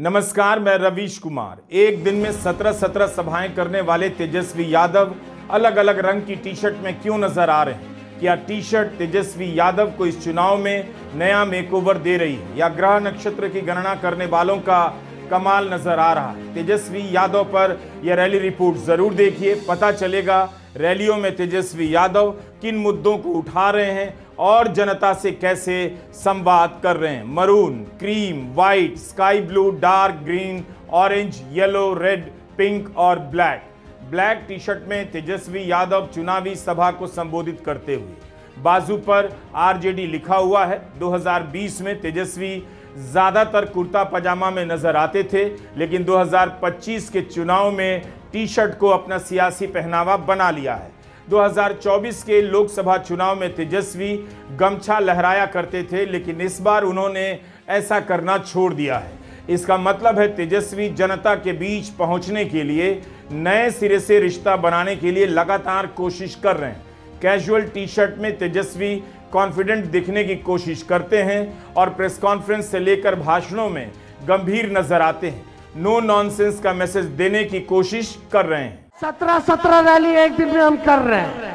नमस्कार, मैं रवीश कुमार। एक दिन में 17 सभाएं करने वाले तेजस्वी यादव अलग अलग रंग की टी शर्ट में क्यों नजर आ रहे हैं? क्या टी शर्ट तेजस्वी यादव को इस चुनाव में नया मेकओवर दे रही है या ग्रह नक्षत्र की गणना करने वालों का कमाल नजर आ रहा है? तेजस्वी यादव पर यह रैली रिपोर्ट जरूर देखिए, पता चलेगा रैलियों में तेजस्वी यादव किन मुद्दों को उठा रहे हैं और जनता से कैसे संवाद कर रहे हैं। Maroon, cream, white, sky blue, dark green, orange, yellow, red, pink और ब्लैक टी शर्ट में तेजस्वी यादव चुनावी सभा को संबोधित करते हुए। बाजू पर आरजेडी लिखा हुआ है। 2020 में तेजस्वी ज्यादातर कुर्ता पजामा में नजर आते थे, लेकिन 2025 के चुनाव में टी शर्ट को अपना सियासी पहनावा बना लिया है। 2024 के लोकसभा चुनाव में तेजस्वी गमछा लहराया करते थे, लेकिन इस बार उन्होंने ऐसा करना छोड़ दिया है। इसका मतलब है तेजस्वी जनता के बीच पहुंचने के लिए नए सिरे से रिश्ता बनाने के लिए लगातार कोशिश कर रहे हैं। कैजुअल टी शर्ट में तेजस्वी कॉन्फिडेंट दिखने की कोशिश करते हैं और प्रेस कॉन्फ्रेंस से लेकर भाषणों में गंभीर नजर आते हैं। नो नॉनसेंस का मैसेज देने की कोशिश कर रहे हैं। 17 रैली एक दिन में हम कर रहे हैं।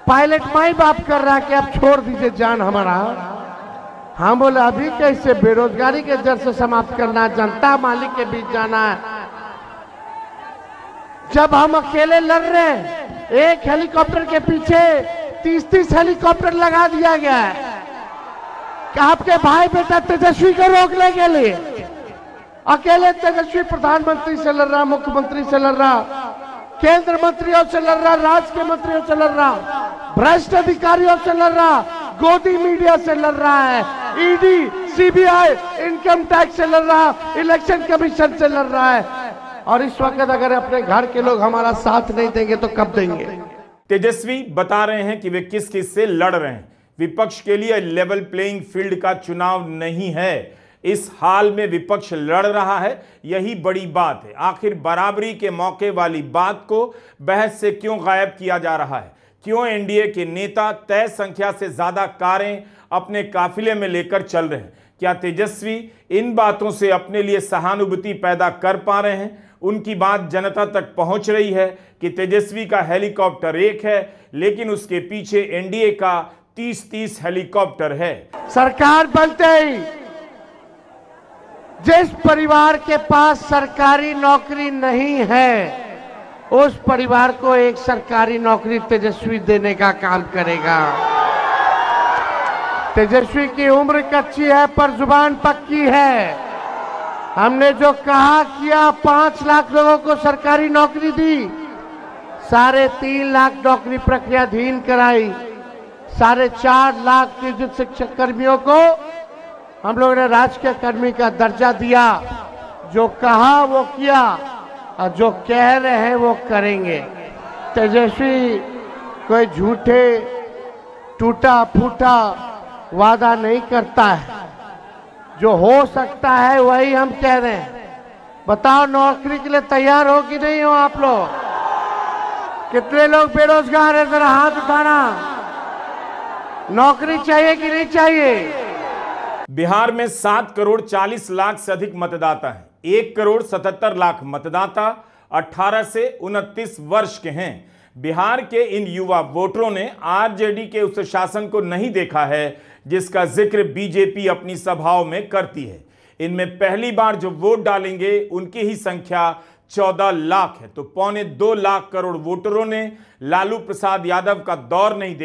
पायलट माई बाप कर रहा है कि अब छोड़ दीजिए जान हमारा। हम बोले अभी कैसे बेरोजगारी के जड़ से समाप्त करना, जनता मालिक के बीच जाना है। जब हम अकेले लड़ रहे हैं, एक हेलीकॉप्टर के पीछे 30 हेलीकॉप्टर लगा दिया गया है कि आपके भाई बेटा तेजस्वी को रोकने के लिए। अकेले तेजस्वी प्रधानमंत्री से लड़ रहा, मुख्यमंत्री से लड़ रहा, केंद्र मंत्रियों से लड़ रहा, राज्य के मंत्रियों से लड़ रहा, भ्रष्ट अधिकारियों से लड़ रहा, गोदी मीडिया से लड़ रहा है, ईडी, सीबीआई, इनकम टैक्स से लड़ रहा, इलेक्शन कमीशन से लड़ रहा है। और इस वक्त अगर अपने घर के लोग हमारा साथ नहीं देंगे तो कब देंगे? तेजस्वी बता रहे हैं कि वे किस किस से लड़ रहे हैं। विपक्ष के लिए लेवल प्लेइंग फील्ड का चुनाव नहीं है। इस हाल में विपक्ष लड़ रहा है, यही बड़ी बात है। आखिर बराबरी के मौके वाली बात को बहस से क्यों गायब किया जा रहा है? क्यों एनडीए के नेता तय संख्या से ज्यादा कारें अपने काफिले में लेकर चल रहे हैं? क्या तेजस्वी इन बातों से अपने लिए सहानुभूति पैदा कर पा रहे हैं? उनकी बात जनता तक पहुंच रही है कि तेजस्वी का हेलीकॉप्टर एक है, लेकिन उसके पीछे एनडीए का 30 हेलीकॉप्टर है। सरकार बनते ही जिस परिवार के पास सरकारी नौकरी नहीं है, उस परिवार को एक सरकारी नौकरी तेजस्वी देने का काम करेगा। तेजस्वी की उम्र कच्ची है पर जुबान पक्की है। हमने जो कहा किया, 5 लाख लोगों को सरकारी नौकरी दी, 3.5 लाख नौकरी प्रक्रियाधीन कराई, 4.5 लाख नियोजित शिक्षक कर्मियों को हम लोगों ने राजकीय कर्मी का दर्जा दिया। जो कहा वो किया और जो कह रहे हैं वो करेंगे। तेजस्वी कोई झूठे टूटा फूटा वादा नहीं करता है। जो हो सकता है वही हम कह रहे हैं। बताओ, नौकरी के लिए तैयार हो कि नहीं हो आप लोग? कितने लोग बेरोजगार हैं? जरा हाथ उठाना। नौकरी चाहिए कि नहीं चाहिए? बिहार में 7 करोड़ 40 लाख से अधिक मतदाता हैं। 1 करोड़ 77 लाख मतदाता 18 से 29 वर्ष के हैं। बिहार के इन युवा वोटरों ने आरजेडी के उस शासन को नहीं देखा है जिसका जिक्र बीजेपी अपनी सभाओं में करती है। इनमें पहली बार जो वोट डालेंगे उनकी ही संख्या 14 लाख है। तो 2.25 लाख करोड़ वोटरों ने लालू प्रसाद यादव का दौर नहीं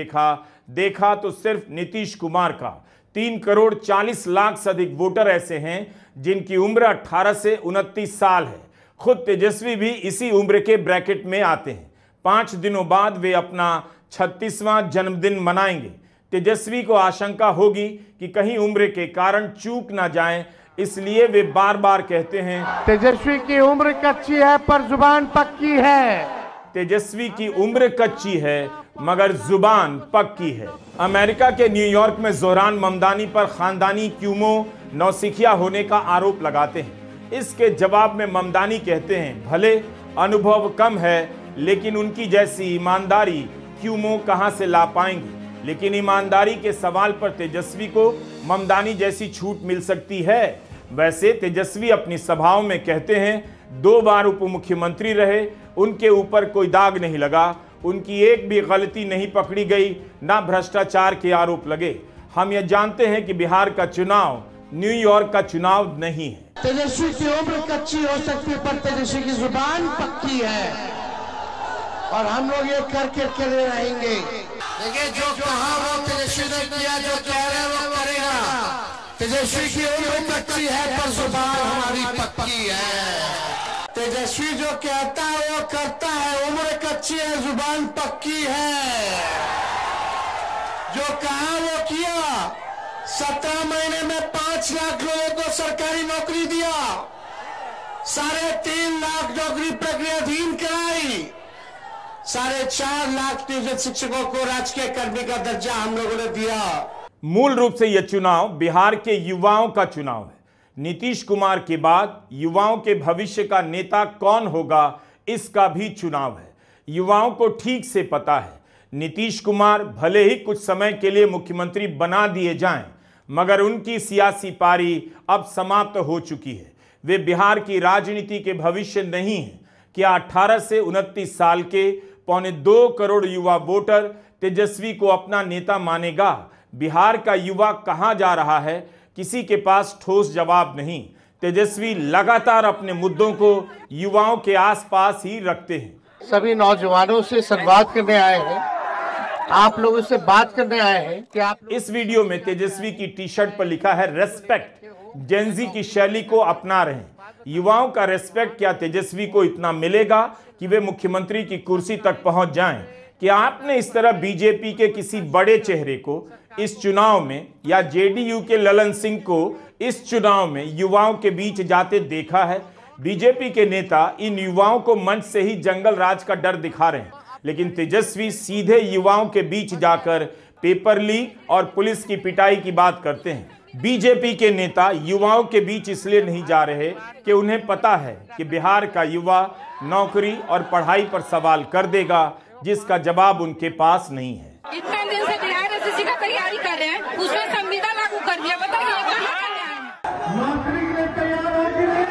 देखा तो सिर्फ नीतीश कुमार का। 3 करोड़ 40 लाख से अधिक वोटर ऐसे हैं जिनकी उम्र 18 से 29 साल है। खुद तेजस्वी भी इसी उम्र के ब्रैकेट में आते हैं। 5 दिनों बाद वे अपना 36वां जन्मदिन मनाएंगे। तेजस्वी को आशंका होगी कि कहीं उम्र के कारण चूक ना जाएं, इसलिए वे बार बार कहते हैं तेजस्वी की उम्र कच्ची है पर जुबान पक्की है। तेजस्वी की उम्र कच्ची है मगर जुबान पक्की है। अमेरिका के न्यूयॉर्क में जोहरान ममदानी पर खानदानी क्यूमो नौसिखिया होने का आरोप लगाते हैं। इसके जवाब में ममदानी कहते हैं, भले अनुभव कम है लेकिन उनकी जैसी ईमानदारी क्यूमो कहां से ला पाएंगी। लेकिन ईमानदारी के सवाल पर तेजस्वी को ममदानी जैसी छूट मिल सकती है। वैसे तेजस्वी अपनी सभाओं में कहते हैं 2 बार उप मुख्यमंत्री रहे, उनके ऊपर कोई दाग नहीं लगा, उनकी एक भी गलती नहीं पकड़ी गई, ना भ्रष्टाचार के आरोप लगे। हम यह जानते हैं कि बिहार का चुनाव न्यूयॉर्क का चुनाव नहीं है। तेजस्वी की उम्र कच्ची हो सकती है, पर तेजस्वी की जुबान पक्की है और हम लोग ये करके रहेंगे। देखिए, जो कहा वो तेजस्वी ने किया, जो कह रहे वो करेगा। तेजस्वी की उम्र कच्ची है पर जुबान हमारी पक्की है। तेजस्वी जो कहता है वो करता है, उम्र कच्ची है, जुबान पक्की है। जो कहा वो किया। 17 महीने में 5 लाख लोगों को सरकारी नौकरी दिया, 3.5 लाख नौकरी प्रक्रियाधीन कराई, 4.5 लाख नियोजित शिक्षकों को राजकीय कर्मी का दर्जा हम लोगों ने दिया। मूल रूप से यह चुनाव बिहार के युवाओं का चुनाव है। नीतीश कुमार के बाद युवाओं के भविष्य का नेता कौन होगा, इसका भी चुनाव है। युवाओं को ठीक से पता है, नीतीश कुमार भले ही कुछ समय के लिए मुख्यमंत्री बना दिए जाएं, मगर उनकी सियासी पारी अब समाप्त हो चुकी है। वे बिहार की राजनीति के भविष्य नहीं हैं। क्या 18 से 29 साल के 2.25 करोड़ युवा वोटर तेजस्वी को अपना नेता मानेगा? बिहार का युवा कहां जा रहा है, किसी के पास ठोस जवाब नहीं। तेजस्वी लगातार अपने मुद्दों को युवाओं के आसपास ही रखते हैं। सभी नौजवानों से संवाद करने आए हैं, आप लोगों से बात करने आए हैं कि आप इस वीडियो में तेजस्वी की टी शर्ट पर लिखा है रेस्पेक्ट। जेनजी की शैली को अपना रहे हैं। युवाओं का रेस्पेक्ट क्या तेजस्वी को इतना मिलेगा कि वे मुख्यमंत्री की कुर्सी तक पहुंच जाएं? क्या आपने इस तरह बीजेपी के किसी बड़े चेहरे को इस चुनाव में या जेडीयू के ललन सिंह को इस चुनाव में युवाओं के बीच जाते देखा है? बीजेपी के नेता इन युवाओं को मंच से ही जंगल राज का डर दिखा रहे हैं, लेकिन तेजस्वी सीधे युवाओं के बीच जाकर पेपर लीक और पुलिस की पिटाई की बात करते हैं। बीजेपी के नेता युवाओं के बीच इसलिए नहीं जा रहे कि उन्हें पता है कि बिहार का युवा नौकरी और पढ़ाई पर सवाल कर देगा, जिसका जवाब उनके पास नहीं है। इतने दिन से बिहार एसएससी का तैयारी कर रहे हैं, उसमें संविदा लागू कर दिया, बताइए नौकरी के लिए तैयार हो कि नहीं?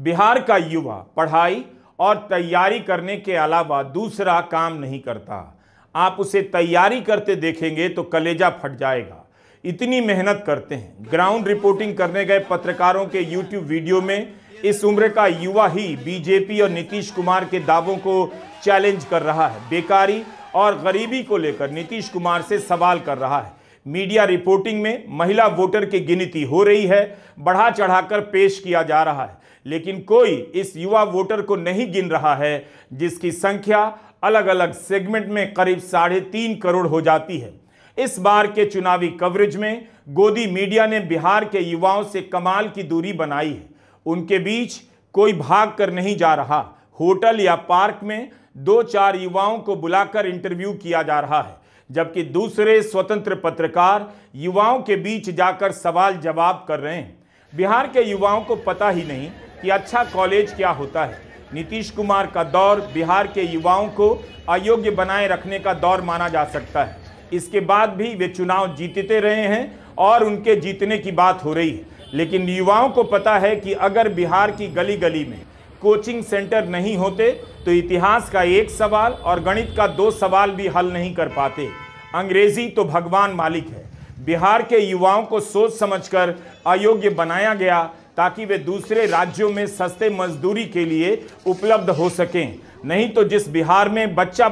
बिहार का युवा पढ़ाई और तैयारी करने के अलावा दूसरा काम नहीं करता। आप उसे तैयारी करते देखेंगे तो कलेजा फट जाएगा। इतनी मेहनत करते हैं। ग्राउंड रिपोर्टिंग करने गए पत्रकारों के YouTube वीडियो में इस उम्र का युवा ही बीजेपी और नीतीश कुमार के दावों को चैलेंज कर रहा है। बेकारी और गरीबी को लेकर नीतीश कुमार से सवाल कर रहा है। मीडिया रिपोर्टिंग में महिला वोटर की गिनती हो रही है, बढ़ा चढ़ाकर पेश किया जा रहा है, लेकिन कोई इस युवा वोटर को नहीं गिन रहा है जिसकी संख्या अलग अलग सेगमेंट में करीब 3.5 करोड़ हो जाती है। इस बार के चुनावी कवरेज में गोदी मीडिया ने बिहार के युवाओं से कमाल की दूरी बनाई है। उनके बीच कोई भाग कर नहीं जा रहा। होटल या पार्क में 2-4 युवाओं को बुलाकर इंटरव्यू किया जा रहा है, जबकि दूसरे स्वतंत्र पत्रकार युवाओं के बीच जाकर सवाल जवाब कर रहे हैं। बिहार के युवाओं को पता ही नहीं कि अच्छा कॉलेज क्या होता है। नीतीश कुमार का दौर बिहार के युवाओं को अयोग्य बनाए रखने का दौर माना जा सकता है। इसके बाद भी वे चुनाव जीतते रहे हैं और उनके जीतने की बात हो रही है, लेकिन युवाओं को पता है कि अगर बिहार की गली गली में कोचिंग सेंटर नहीं होते तो इतिहास का 1 सवाल और गणित का 2 सवाल भी हल नहीं कर पाते। अंग्रेजी तो भगवान मालिक है। बिहार के युवाओं को सोच समझकर अयोग्य बनाया गया ताकि वे दूसरे राज्यों में सस्ते मजदूरी के लिए उपलब्ध हो सकें। नहीं तो जिस बिहार में बच्चा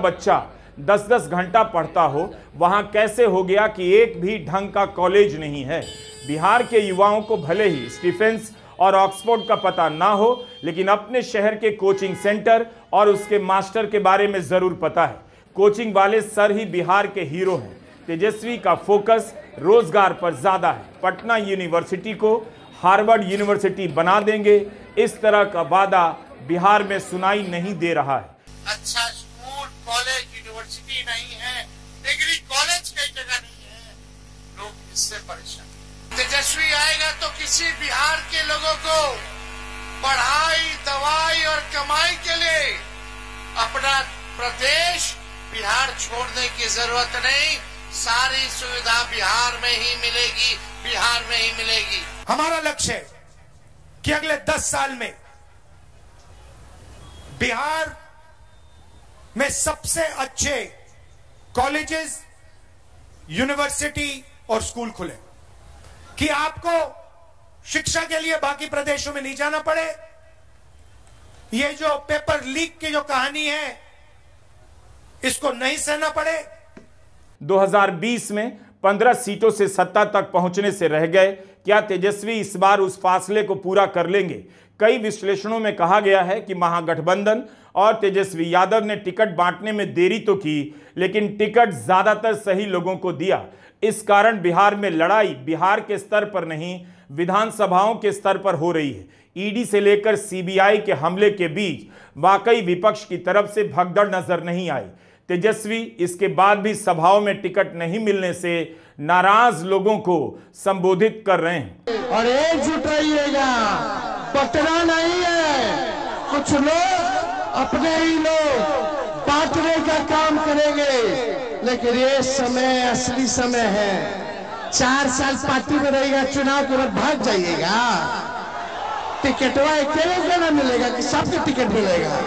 10-10 घंटा पढ़ता हो, वहां कैसे हो गया कि एक भी ढंग का कॉलेज नहीं है। बिहार के युवाओं को भले ही स्टीफेंस और ऑक्सफोर्ड का पता ना हो, लेकिन अपने शहर के कोचिंग सेंटर और उसके मास्टर के बारे में जरूर पता है। कोचिंग वाले सर ही बिहार के हीरो हैं। तेजस्वी का फोकस रोजगार पर ज्यादा है। पटना यूनिवर्सिटी को हार्वर्ड यूनिवर्सिटी बना देंगे, इस तरह का वादा बिहार में सुनाई नहीं दे रहा है। अच्छा स्कूल कॉलेज यूनिवर्सिटी नहीं है, डिग्री कॉलेज कई जगह नहीं है, लोग इससे परेशान। तेजस्वी आएगा तो किसी बिहार के लोगों को पढ़ाई, दवाई और कमाई के लिए अपना प्रदेश बिहार छोड़ने की जरूरत नहीं, सारी सुविधा बिहार में ही मिलेगी, बिहार में ही मिलेगी। हमारा लक्ष्य है कि अगले 10 साल में बिहार में सबसे अच्छे कॉलेजेस, यूनिवर्सिटी और स्कूल खुले, कि आपको शिक्षा के लिए बाकी प्रदेशों में नहीं जाना पड़े। ये जो पेपर लीक की जो कहानी है, इसको नहीं सहना पड़े। 2020 में 15 सीटों से सत्ता तक पहुंचने से रह गए। क्या तेजस्वी इस बार उस फासले को पूरा कर लेंगे? कई विश्लेषणों में कहा गया है कि महागठबंधन और तेजस्वी यादव ने टिकट बांटने में देरी तो की, लेकिन टिकट ज्यादातर सही लोगों को दिया। इस कारण बिहार में लड़ाई बिहार के स्तर पर नहीं, विधानसभाओं के स्तर पर हो रही है। ईडी से लेकर सीबीआई के हमले के बीच वाकई विपक्ष की तरफ से भगदड़ नजर नहीं आई। तेजस्वी इसके बाद भी सभाओं में टिकट नहीं मिलने से नाराज लोगों को संबोधित कर रहे हैं। और एकजुट रहिएगा, बटना नहीं है। कुछ लोग अपने ही लोग बांटने का काम करेंगे, लेकिन ये समय असली समय है। 4 साल पार्टी में रहेगा, चुनाव के बाद भाग जाइएगा। टिकटवा अकेले को ना मिलेगा कि सबके टिकट मिलेगा।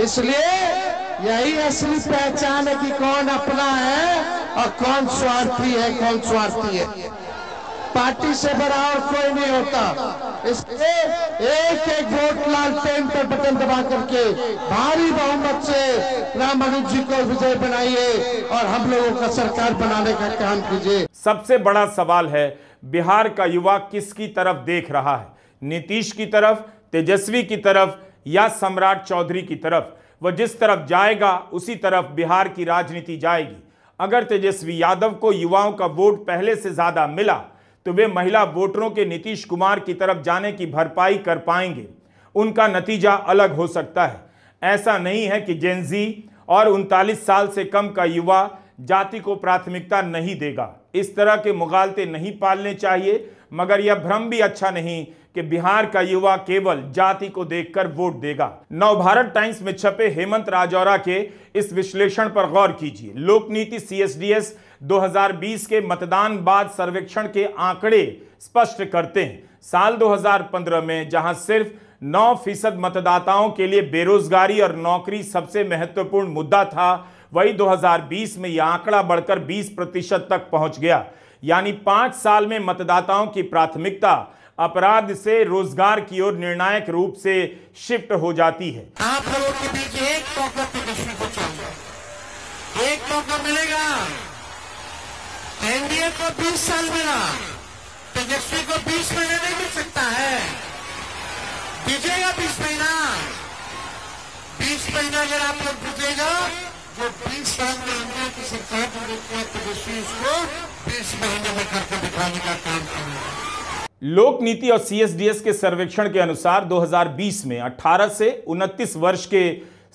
इसलिए यही असली पहचान है कि कौन अपना है और कौन स्वार्थी है, कौन स्वार्थी है। पार्टी से बड़ा और कोई नहीं होता। इसलिए एक एक वोट लालटेन पर बटन दबा करके भारी बहुमत से राम अनुज जी को विजय बनाइए और हम लोगों का सरकार बनाने का काम कीजिए। सबसे बड़ा सवाल है, बिहार का युवा किसकी तरफ देख रहा है? नीतीश की तरफ, तेजस्वी की तरफ या सम्राट चौधरी की तरफ? वह जिस तरफ जाएगा उसी तरफ बिहार की राजनीति जाएगी। अगर तेजस्वी यादव को युवाओं का वोट पहले से ज्यादा मिला तो वे महिला वोटरों के नीतीश कुमार की तरफ जाने की भरपाई कर पाएंगे। उनका नतीजा अलग हो सकता है। ऐसा नहीं है कि जेनजी और 39 साल से कम का युवा जाति को प्राथमिकता नहीं देगा। इस तरह के मुगालते नहीं पालने चाहिए, मगर यह भ्रम भी अच्छा नहीं कि बिहार का युवा केवल जाति को देखकर वोट देगा। नवभारत टाइम्स में छपे हेमंत राजौरा के इस विश्लेषण पर गौर कीजिए। लोकनीति CSDS 2020 के मतदान बाद सर्वेक्षण के आंकड़े स्पष्ट करते हैं। साल 2015 में जहां सिर्फ 9% मतदाताओं के लिए बेरोजगारी और नौकरी सबसे महत्वपूर्ण मुद्दा था, वही 2020 में यह आंकड़ा बढ़कर 20% तक पहुंच गया। यानी 5 साल में मतदाताओं की प्राथमिकता अपराध से रोजगार की ओर निर्णायक रूप से शिफ्ट हो जाती है। आप लोगों के बीच एक मौका तेजस्वी को चाहिए, एक मौका मिलेगा। एनडीए को 20 साल मिला, तेजस्वी को 20 महीने नहीं मिल सकता है। दीजिएगा 20 महीना, 20 महीना अगर आप लोग दीजिएगा, जो 20 साल में एनडीए की सरकार ने किया, तेजस्वी उसको 20 महीने में करके दिखाने का काम करेगा। लोक नीति और CSDS के सर्वेक्षण के अनुसार 2020 में 18 से 29 वर्ष के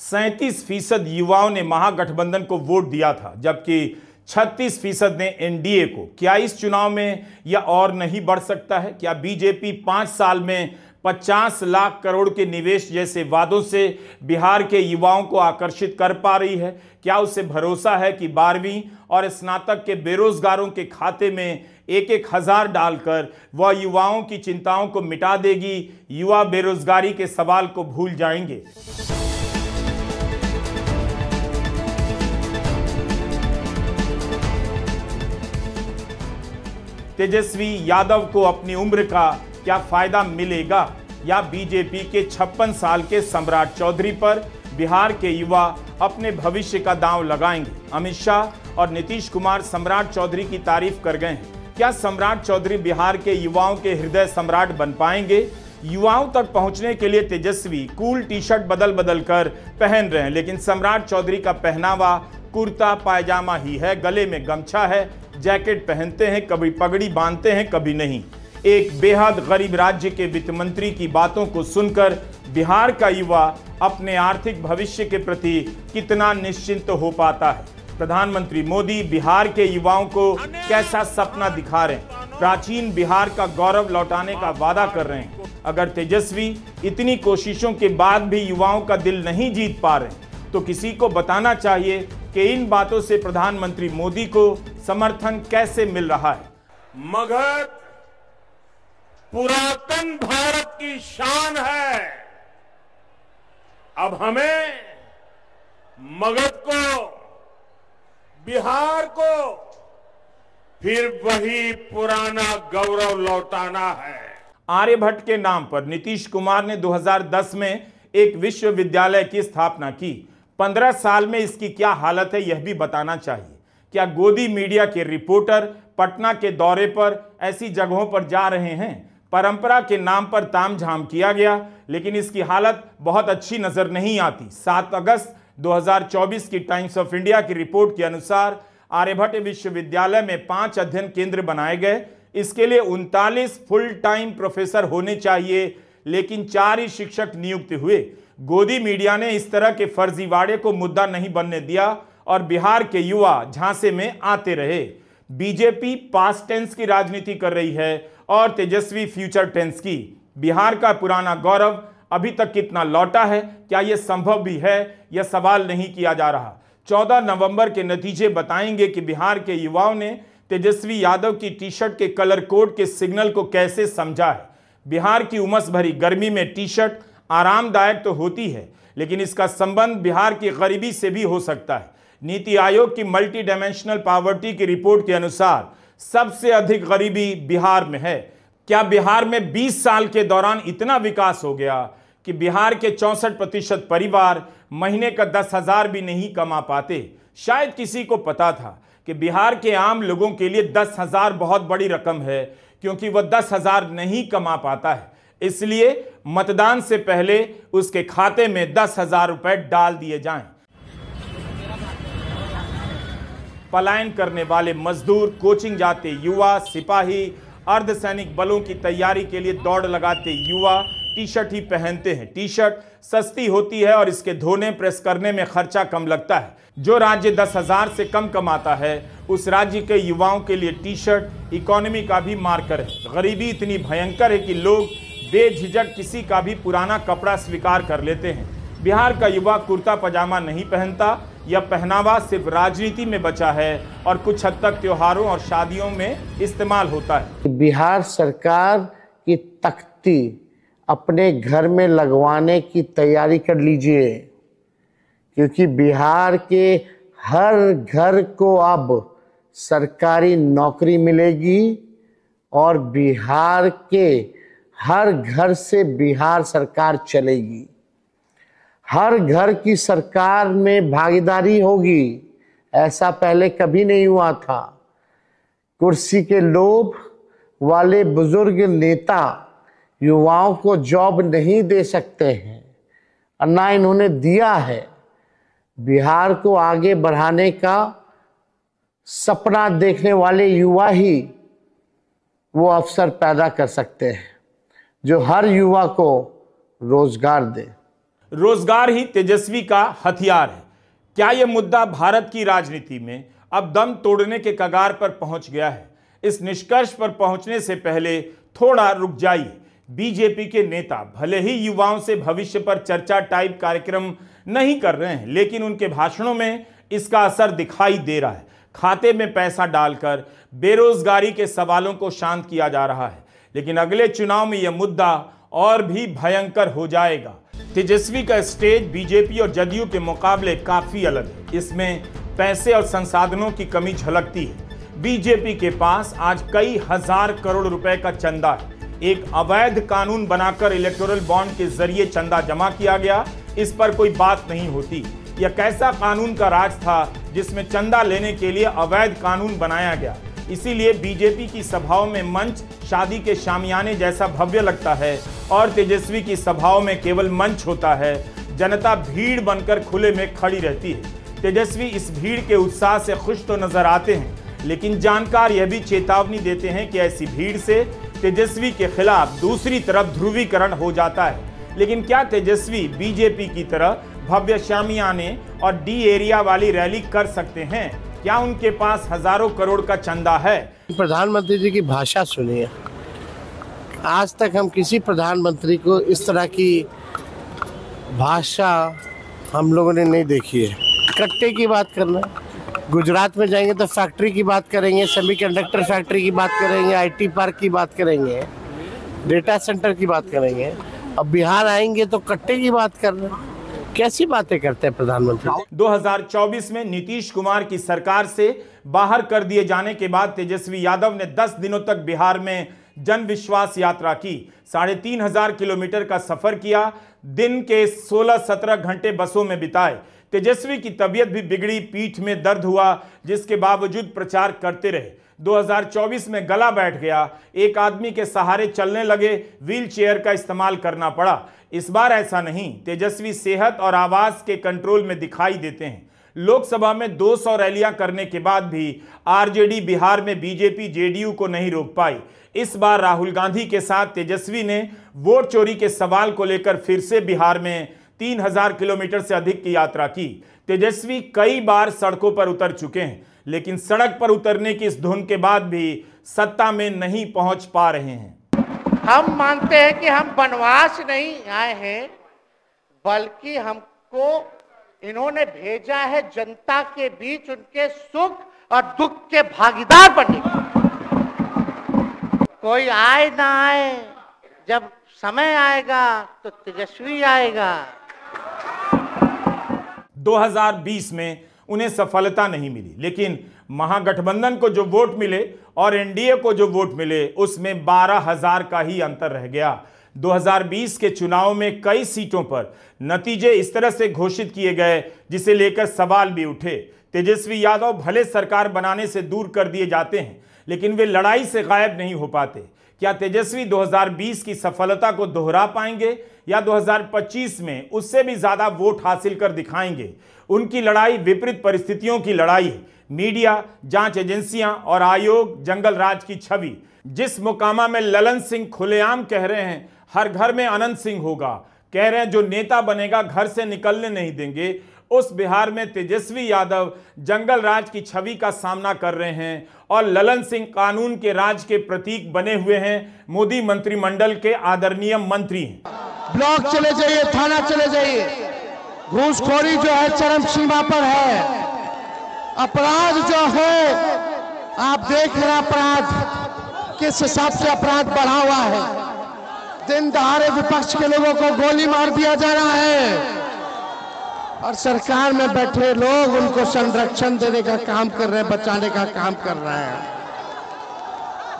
37% युवाओं ने महागठबंधन को वोट दिया था, जबकि 36% ने एनडीए को। क्या इस चुनाव में यह और नहीं बढ़ सकता है? क्या बीजेपी 5 साल में 50 लाख करोड़ के निवेश जैसे वादों से बिहार के युवाओं को आकर्षित कर पा रही है? क्या उसे भरोसा है कि 12वीं और स्नातक के बेरोजगारों के खाते में 1-1 हजार डालकर वह युवाओं की चिंताओं को मिटा देगी? युवा बेरोजगारी के सवाल को भूल जाएंगे। तेजस्वी यादव को अपनी उम्र का क्या फायदा मिलेगा, या बीजेपी के 56 साल के सम्राट चौधरी पर बिहार के युवा अपने भविष्य का दांव लगाएंगे? अमित शाह और नीतीश कुमार सम्राट चौधरी की तारीफ कर गए हैं। क्या सम्राट चौधरी बिहार के युवाओं के हृदय सम्राट बन पाएंगे? युवाओं तक पहुंचने के लिए तेजस्वी कूल टी-शर्ट बदल बदल कर पहन रहे हैं, लेकिन सम्राट चौधरी का पहनावा कुर्ता पायजामा ही है। गले में गमछा है, जैकेट पहनते हैं, कभी पगड़ी बांधते हैं, कभी नहीं। एक बेहद गरीब राज्य के वित्त मंत्री की बातों को सुनकर बिहार का युवा अपने आर्थिक भविष्य के प्रति कितना निश्चिंत हो पाता है? प्रधानमंत्री मोदी बिहार के युवाओं को कैसा सपना दिखा रहे हैं? प्राचीन बिहार का गौरव लौटाने का वादा कर रहे हैं। अगर तेजस्वी इतनी कोशिशों के बाद भी युवाओं का दिल नहीं जीत पा रहे, तो किसी को बताना चाहिए कि इन बातों से प्रधानमंत्री मोदी को समर्थन कैसे मिल रहा है। मगध पुरातन भारत की शान है। अब हमें मगध को, बिहार को फिर वही पुराना गौरव लौटाना है। आर्यभट्ट के नाम पर नीतीश कुमार ने 2010 में एक विश्वविद्यालय की स्थापना की। 15 साल में इसकी क्या हालत है यह भी बताना चाहिए। क्या गोदी मीडिया के रिपोर्टर पटना के दौरे पर ऐसी जगहों पर जा रहे हैं? परंपरा के नाम पर तामझाम किया गया, लेकिन इसकी हालत बहुत अच्छी नजर नहीं आती। 7 अगस्त 2024 की टाइम्स ऑफ इंडिया की रिपोर्ट के अनुसार आर्यभट्ट विश्वविद्यालय में 5 अध्ययन केंद्र बनाए गए। इसके लिए 39 फुल टाइम प्रोफेसर होने चाहिए, लेकिन 4 ही शिक्षक नियुक्त हुए। गोदी मीडिया ने इस तरह के फर्जीवाड़े को मुद्दा नहीं बनने दिया और बिहार के युवा झांसे में आते रहे। बीजेपी पास्ट टेंस की राजनीति कर रही है और तेजस्वी फ्यूचर टेंस की। बिहार का पुराना गौरव अभी तक कितना लौटा है, क्या यह संभव भी है, यह सवाल नहीं किया जा रहा। 14 नवंबर के नतीजे बताएंगे कि बिहार के युवाओं ने तेजस्वी यादव की टी शर्ट के कलर कोड के सिग्नल को कैसे समझा है। बिहार की उमस भरी गर्मी में टी शर्ट आरामदायक तो होती है, लेकिन इसका संबंध बिहार की गरीबी से भी हो सकता है। नीति आयोग की मल्टी डायमेंशनल पॉवर्टी की रिपोर्ट के अनुसार सबसे अधिक गरीबी बिहार में है। क्या बिहार में 20 साल के दौरान इतना विकास हो गया कि बिहार के 64% परिवार महीने का 10,000 भी नहीं कमा पाते? शायद किसी को पता था कि बिहार के आम लोगों के लिए 10,000 बहुत बड़ी रकम है, क्योंकि वह 10,000 नहीं कमा पाता है। इसलिए मतदान से पहले उसके खाते में 10,000 रुपए डाल दिए जाएं। पलायन करने वाले मजदूर, कोचिंग जाते युवा, सिपाही, अर्धसैनिक बलों की तैयारी के लिए दौड़ लगाते युवा टी शर्ट ही पहनते हैं। टी शर्ट सस्ती होती है और इसके धोने प्रेस करने में खर्चा कम लगता है। जो राज्य 10,000 से कम कमाता है उस राज्य के युवाओं के लिए टी शर्ट इकोनॉमी का भी मार्कर है। गरीबी इतनी भयंकर है कि लोग बेझिझक किसी का भी पुराना कपड़ा स्वीकार कर लेते हैं। बिहार का युवा कुर्ता पजामा नहीं पहनता। यह पहनावा सिर्फ राजनीति में बचा है और कुछ हद तक त्योहारों और शादियों में इस्तेमाल होता है। बिहार सरकार की तख्ती अपने घर में लगवाने की तैयारी कर लीजिए, क्योंकि बिहार के हर घर को अब सरकारी नौकरी मिलेगी और बिहार के हर घर से बिहार सरकार चलेगी। हर घर की सरकार में भागीदारी होगी। ऐसा पहले कभी नहीं हुआ था। कुर्सी के लोभ वाले बुजुर्ग नेता युवाओं को जॉब नहीं दे सकते हैं और ना इन्होंने दिया है। बिहार को आगे बढ़ाने का सपना देखने वाले युवा ही वो अवसर पैदा कर सकते हैं जो हर युवा को रोजगार दे। रोजगार ही तेजस्वी का हथियार है। क्या यह मुद्दा भारत की राजनीति में अब दम तोड़ने के कगार पर पहुंच गया है? इस निष्कर्ष पर पहुंचने से पहले थोड़ा रुक जाइए। बीजेपी के नेता भले ही युवाओं से भविष्य पर चर्चा टाइप कार्यक्रम नहीं कर रहे हैं, लेकिन उनके भाषणों में इसका असर दिखाई दे रहा है। खाते में पैसा डालकर बेरोजगारी के सवालों को शांत किया जा रहा है, लेकिन अगले चुनाव में यह मुद्दा और भी भयंकर हो जाएगा। तेजस्वी का स्टेज बीजेपी और जदयू के मुकाबले काफी अलग है। इसमें पैसे और संसाधनों की कमी झलकती है। बीजेपी के पास आज कई हजार करोड़ रुपए का चंदा है। एक अवैध कानून बनाकर इलेक्टोरल बॉन्ड के जरिए चंदा जमा किया गया, इस पर कोई बात नहीं होती। यह कैसा कानून का राज था जिसमें चंदा लेने के लिए अवैध कानून बनाया गया? इसीलिए बीजेपी की सभाओं में मंच शादी के शामियाने जैसा भव्य लगता है और तेजस्वी की सभाओं में केवल मंच होता है। जनता भीड़ बनकर खुले में खड़ी रहती है। तेजस्वी इस भीड़ के उत्साह से खुश तो नजर आते हैं, लेकिन जानकार यह भी चेतावनी देते हैं कि ऐसी भीड़ से तेजस्वी के खिलाफ दूसरी तरफ ध्रुवीकरण हो जाता है। लेकिन क्या तेजस्वी बीजेपी की तरह भव्य शामियाने और डी एरिया वाली रैली कर सकते हैं? क्या उनके पास हजारों करोड़ का चंदा है? प्रधानमंत्री जी की भाषा सुनिए। आज तक हम किसी प्रधानमंत्री को इस तरह की भाषा हम लोगों ने नहीं देखी है। कट्टे की बात करना, गुजरात में जाएंगे तो फैक्ट्री की बात करेंगे, सेमीकंडक्टर फैक्ट्री की बात करेंगे, आईटी पार्क की बात करेंगे, डेटा सेंटर की बात करेंगे। अब बिहार आएंगे तो कट्टे की बात कर रहे हैं। कैसी बातें करते हैं प्रधानमंत्री। 2024 में नीतीश कुमार की सरकार से बाहर कर दिए जाने के बाद तेजस्वी यादव ने 10 दिनों तक बिहार में जन विश्वास यात्रा की। 3,500 किलोमीटर का सफर किया, दिन के 16-17 घंटे बसों में बिताए। तेजस्वी की तबीयत भी बिगड़ी, पीठ में दर्द हुआ, जिसके बावजूद प्रचार करते रहे। 2024 में गला बैठ गया, एक आदमी के सहारे चलने लगे, व्हील चेयर का इस्तेमाल करना पड़ा। इस बार ऐसा नहीं, तेजस्वी सेहत और आवाज के कंट्रोल में दिखाई देते हैं। लोकसभा में 200 रैलियां करने के बाद भी आरजेडी बिहार में बीजेपी जेडीयू को नहीं रोक पाई। इस बार राहुल गांधी के साथ तेजस्वी ने वोट चोरी के सवाल को लेकर फिर से बिहार में 3,000 किलोमीटर से अधिक की यात्रा की। तेजस्वी कई बार सड़कों पर उतर चुके हैं, लेकिन सड़क पर उतरने की इस धुन के बाद भी सत्ता में नहीं पहुंच पा रहे हैं। हम मानते हैं कि हम वनवास नहीं आए हैं, बल्कि हमको इन्होंने भेजा है जनता के बीच उनके सुख और दुख के भागीदार बनने। कोई आए ना आए, जब समय आएगा तो तेजस्वी आएगा। 2020 में उन्हें सफलता नहीं मिली, लेकिन महागठबंधन को जो वोट मिले और एनडीए को जो वोट मिले उसमें 12,000 का ही अंतर रह गया। 2020 के चुनाव में कई सीटों पर नतीजे इस तरह से घोषित किए गए जिसे लेकर सवाल भी उठे। तेजस्वी यादव भले सरकार बनाने से दूर कर दिए जाते हैं, लेकिन वे लड़ाई से गायब नहीं हो पाते। क्या तेजस्वी 2020 की सफलता को दोहरा पाएंगे या 2025 में उससे भी ज्यादा वोट हासिल कर दिखाएंगे? उनकी लड़ाई विपरीत परिस्थितियों की लड़ाई है। मीडिया, जांच एजेंसियां और आयोग, जंगल राज की छवि। जिस मोकामा में ललन सिंह खुलेआम कह रहे हैं हर घर में अनंत सिंह होगा, कह रहे हैं जो नेता बनेगा घर से निकलने नहीं देंगे, उस बिहार में तेजस्वी यादव जंगल राज की छवि का सामना कर रहे हैं और ललन सिंह कानून के राज के प्रतीक बने हुए हैं। मोदी मंत्रिमंडल के आदरणीय मंत्री हैं। ब्लॉक चले जाइए, थाना चले जाइए, घूसखोरी जो है चरम सीमा पर है। अपराध जो है आप देख रहे हैं, अपराध किस हिसाब से अपराध बढ़ा हुआ है। दिन दहाड़े विपक्ष के लोगों को गोली मार दिया जा रहा है और सरकार में बैठे लोग उनको संरक्षण देने का काम कर रहे हैं, बचाने का काम कर रहे हैं।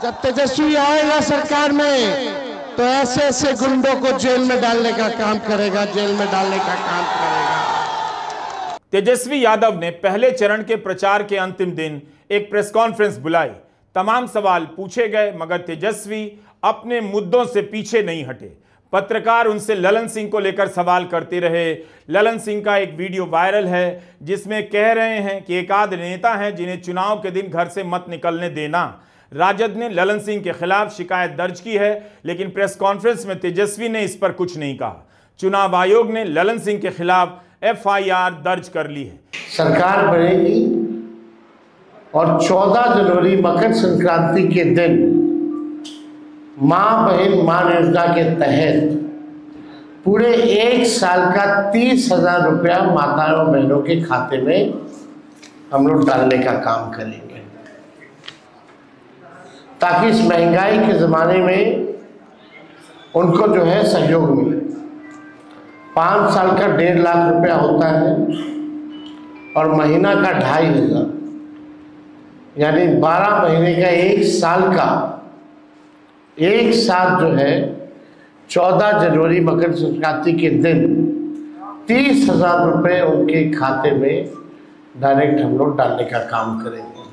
जब तेजस्वी आएगा सरकार में तो ऐसे ऐसे गुंडों को जेल में डालने का काम करेगा, जेल में डालने का काम करेगा। तेजस्वी यादव ने पहले चरण के प्रचार के अंतिम दिन एक प्रेस कॉन्फ्रेंस बुलाई। तमाम सवाल पूछे गए, मगर तेजस्वी अपने मुद्दों से पीछे नहीं हटे। पत्रकार उनसे ललन सिंह को लेकर सवाल करते रहे। ललन सिंह का एक वीडियो वायरल है जिसमें कह रहे हैं कि एक आध नेता हैं जिन्हें चुनाव के दिन घर से मत निकलने देना। राजद ने ललन सिंह के खिलाफ शिकायत दर्ज की है, लेकिन प्रेस कॉन्फ्रेंस में तेजस्वी ने इस पर कुछ नहीं कहा। चुनाव आयोग ने ललन सिंह के खिलाफ FIR दर्ज कर ली है। सरकार बनेगी और 14 जनवरी मकर संक्रांति के दिन मां बहन मान योजना के तहत पूरे 1 साल का 30,000 रुपया माताओं बहनों के खाते में हम लोग डालने का काम करेंगे, ताकि इस महंगाई के ज़माने में उनको जो है सहयोग मिले। 5 साल का 1.5 लाख रुपया होता है और महीना का 2,500, यानी 12 महीने का 1 साल का एक साथ जो है 14 जनवरी मकर संक्रांति के दिन 30,000 रुपये उनके खाते में डायरेक्ट हम लोग डालने का काम करेंगे।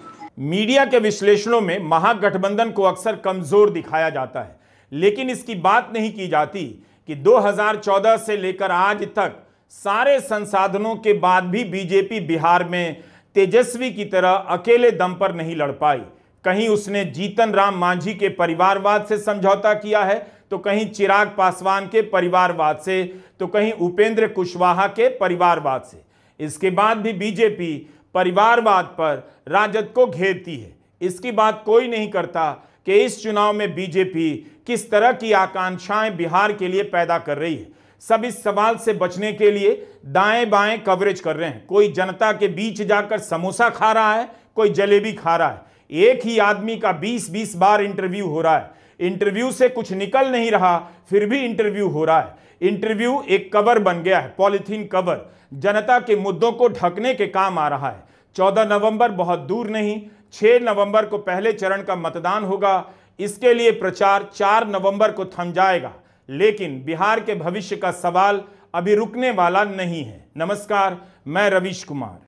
मीडिया के विश्लेषणों में महागठबंधन को अक्सर कमजोर दिखाया जाता है, लेकिन इसकी बात नहीं की जाती कि 2014 से लेकर आज तक सारे संसाधनों के बाद भी बीजेपी बिहार में तेजस्वी की तरह अकेले दम पर नहीं लड़ पाई। कहीं उसने जीतन राम मांझी के परिवारवाद से समझौता किया है, तो कहीं चिराग पासवान के परिवारवाद से, तो कहीं उपेंद्र कुशवाहा के परिवारवाद से। इसके बाद भी बीजेपी परिवारवाद पर राजद को घेरती है। इसकी बात कोई नहीं करता कि इस चुनाव में बीजेपी किस तरह की आकांक्षाएं बिहार के लिए पैदा कर रही है। सब इस सवाल से बचने के लिए दाएं बाएं कवरेज कर रहे हैं। कोई जनता के बीच जाकर समोसा खा रहा है, कोई जलेबी खा रहा है। एक ही आदमी का 20-20 बार इंटरव्यू हो रहा है। इंटरव्यू से कुछ निकल नहीं रहा, फिर भी इंटरव्यू हो रहा है। इंटरव्यू एक कवर बन गया है, पॉलिथीन कवर, जनता के मुद्दों को ढकने के काम आ रहा है। 14 नवंबर बहुत दूर नहीं, 6 नवंबर को पहले चरण का मतदान होगा। इसके लिए प्रचार 4 नवंबर को थम जाएगा, लेकिन बिहार के भविष्य का सवाल अभी रुकने वाला नहीं है। नमस्कार, मैं रवीश कुमार।